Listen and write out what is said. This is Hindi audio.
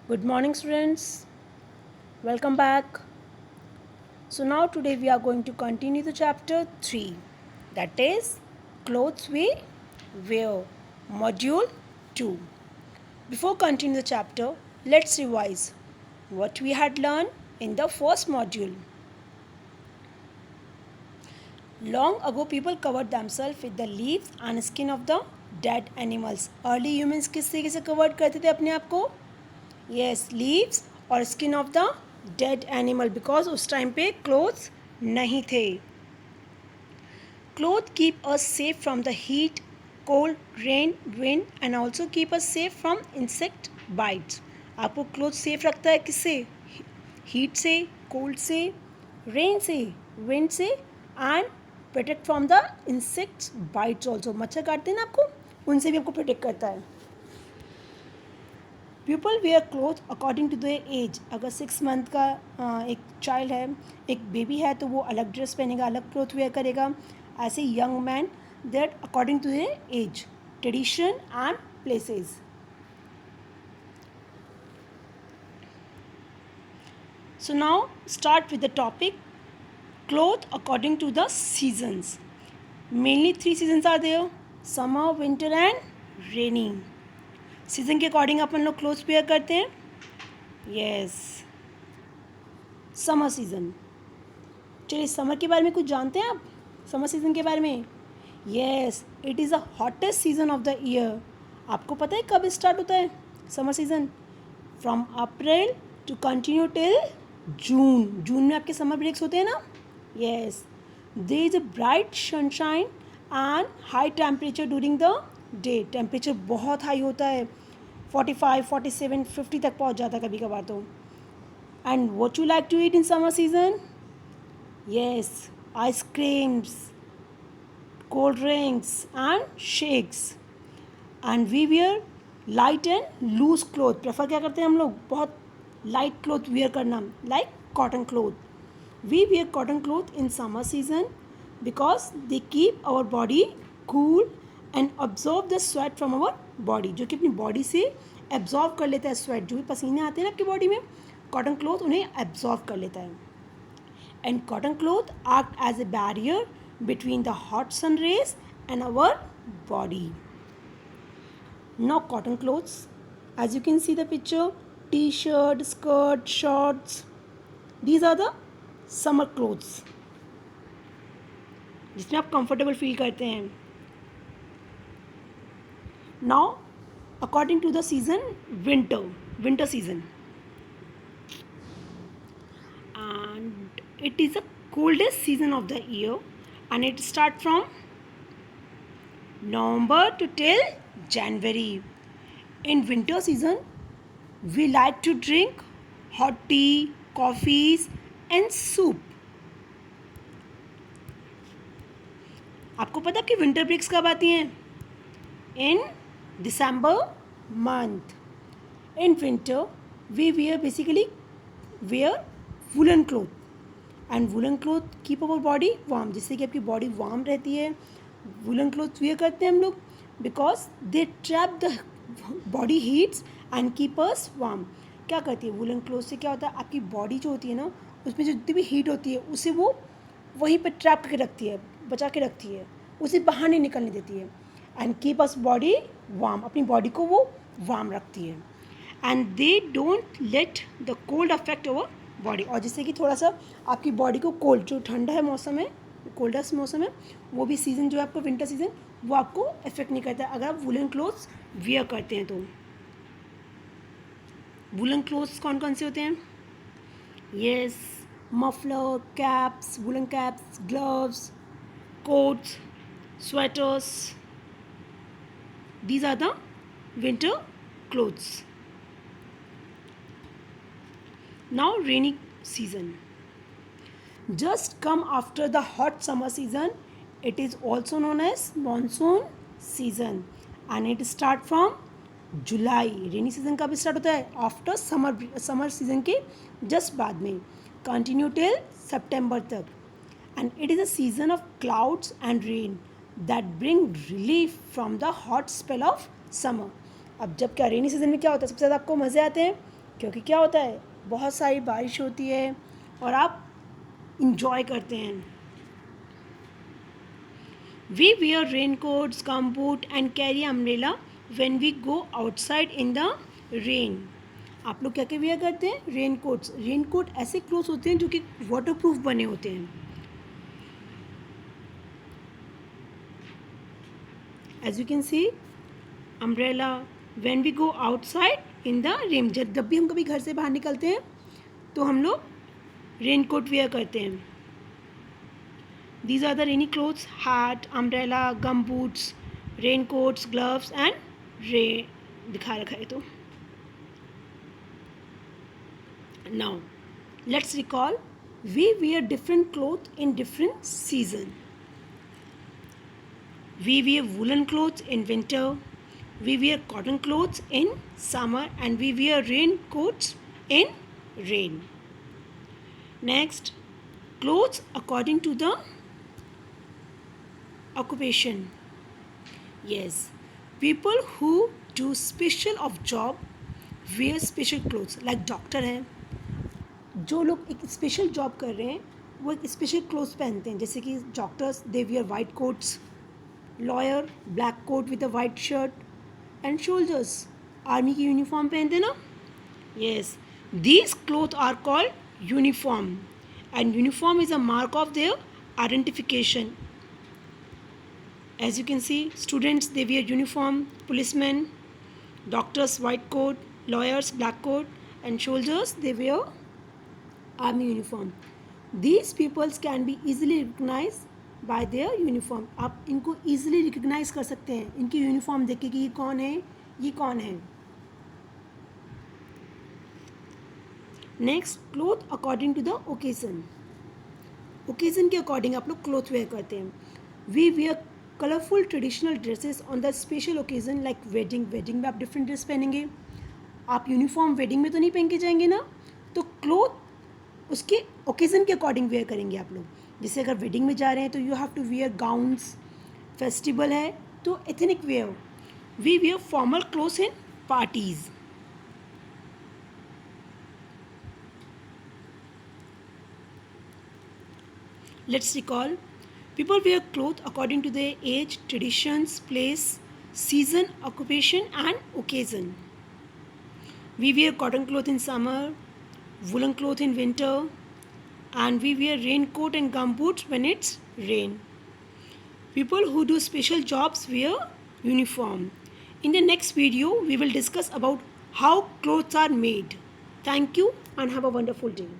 Good morning, students. Welcome back. So, now today we are going to continue the chapter 3, that is Clothes We Wear, Module 2. Before continuing the chapter, let's revise what we had learned in the first module. Long ago, people covered themselves with the leaves and skin of the dead animals. Early humans किस तरीके से कवर्ड करते थे अपने आप को? Yes, leaves और skin of the dead animal because उस टाइम पे clothes नहीं थे. Clothes keep us safe from the heat, cold, rain, wind and also keep us safe from insect bites. आपको clothes safe रखता है किससे? Heat से, cold से, rain से, wind से and protect from the insects bites also. मच्छर काटते हैं ना आपको, उनसे भी आपको protect करता है. People wear cloth according to their age. अगर 6 मंथ का एक चाइल्ड है, एक बेबी है, तो वो अलग ड्रेस पहनेगा, अलग क्लोथ वेयर करेगा. ऐसे young man that according to their age, tradition and places. So now start with the topic cloth according to the seasons. Mainly 3 seasons are there: summer, winter and rainy. Season के अकॉर्डिंग अपन लोग क्लोथ्स वेयर करते हैं. Yes, summer season. चलिए समर के बारे में कुछ जानते हैं आप? समर सीज़न के बारे में. Yes, it is the hottest season of the year. आपको पता है कब स्टार्ट होता है summer season? From April to continue till June. जून में आपके समर ब्रेक्स होते हैं ना. Yes, there is a bright sunshine and high temperature during the day. Temperature बहुत हाई होता है, 45, 47, 50 तक पहुंच जाता है कभी कभार तो. And what you like to eat in summer season? Yes, ice creams, cold drinks and shakes. And we wear light and loose cloth. Prefer क्या करते हैं हम लोग? बहुत लाइट क्लोथ वियर करना, like cotton cloth. We wear cotton cloth in summer season because they keep our body cool and absorb the sweat from our body. जो कि अपनी बॉडी से एब्जॉर्व कर लेता है स्वेट. जो भी पसीने आते हैं ना आपकी बॉडी में, कॉटन क्लोथ उन्हें एब्जॉर्व कर लेता है. And cotton cloth act as a barrier between the hot sun rays and our body. Now cotton clothes, as you can see the picture, T shirt, skirt, shorts, these are the summer clothes जिसमें आप कंफर्टेबल फील करते हैं. Now, according to the season, winter season, and it is the coldest season of the year, and it starts from November to till January. In winter season, we like to drink hot tea, coffees, and soup. आपको पता कि विंटर ब्रेक्स कब आती हैं? In December month. In winter, we basically wear woolen cloth, and woolen cloth keep our body warm. जिससे कि आपकी बॉडी वार्म रहती है. woolen cloth wear करते हैं हम लोग because they trap the body heats and keep us warm. क्या करती है woolen cloth से? क्या होता है, आपकी बॉडी जो होती है ना, उसमें जो जितनी भी हीट होती है उसे वो वहीं पर ट्रैप करके रखती है, बचा के रखती है, उसे बाहर नहीं निकलने देती है. And keep us body warm. अपनी बॉडी को वो वार्म रखती है. And they don't let the cold affect our body. और जिससे कि थोड़ा सा आपकी बॉडी को कोल्ड, जो ठंडा है मौसम है, कोल्डेस्ट मौसम है, वो भी सीज़न जो है आपका विंटर सीजन, वो आपको अफेक्ट नहीं करता अगर आप वुलन क्लोथ्स वियर करते हैं तो. वुलन क्लोथ्स कौन कौन से होते हैं? Yes, muffler, caps, woollen caps, gloves, quotes, sweaters. These are the winter clothes. Now rainy season. Just come after the hot summer season. It is also known as monsoon season and it start from July. Rainy season कब start होता है? After summer season के just बाद में. Continue till September तक. And it is a season of clouds and rain that bring relief from the hot spell of summer. अब जब क्या रेनी सीजन में क्या होता है, सबसे ज़्यादा आपको मज़े आते हैं क्योंकि क्या होता है, बहुत सारी बारिश होती है और आप इंजॉय करते हैं. We wear raincoats, gumboot and carry umbrella when we go outside in the rain. आप लोग क्या क्या वेयर करते हैं? रेनकोट्स. रेनकोट ऐसे क्लोथ्स होते हैं जो कि वाटरप्रूफ बने होते हैं. As you can see, umbrella when we go outside in the rain. जब भी हम कभी घर से बाहर निकलते हैं तो हम लोग रेनकोट वेयर करते हैं. These are the rainy clothes: hat, umbrella, gumboots, raincoats, gloves and rain. दिखा रखा है तो. Now, let's recall. We wear different clothes in different season. We wear woolen clothes in winter. We wear cotton clothes in summer, and we wear raincoats in rain. Next, clothes according to the occupation. Yes, people who do special of job wear special clothes. Like doctor हैं, जो लोग एक स्पेशल जॉब कर रहे हैं वो एक स्पेशल क्लोथ्स पहनते हैं. जैसे कि doctors, they wear white coats. Lawyer, black coat with a white shirt. And soldiers, army की यूनिफॉर्म पहनते हैं ना. Yes, these cloth are called uniform. And uniform is a mark of their identification. As you can see, students, they wear uniform, policemen, doctors white coat, lawyers black coat, and soldiers, they wear army uniform. These peoples can be easily recognized by their uniform. आप इनको easily recognize कर सकते हैं इनकी uniform देख के कि ये कौन है, ये कौन है. Next, cloth according to the occasion. Occasion के according आप लोग cloth wear करते हैं. We wear colourful traditional dresses on the special occasion like wedding. Wedding में आप डिफरेंट ड्रेस पहनेंगे. आप यूनिफॉर्म वेडिंग में तो नहीं पहन के जाएंगे ना. तो क्लोथ उसके ओकेजन के अकॉर्डिंग वेयर करेंगे आप लोग. जैसे अगर वेडिंग में जा रहे हैं तो you have to wear gowns. Festival है तो ethnic wear. We wear formal clothes in parties. Let's recall. People wear clothes according to their age, traditions, place, season, occupation and occasion. We wear cotton cloth in summer, woolen cloth in winter, and we wear raincoat and gumboots when it's rain. People who do special jobs wear uniform. In the next video, we will discuss about how clothes are made. Thank you and have a wonderful day.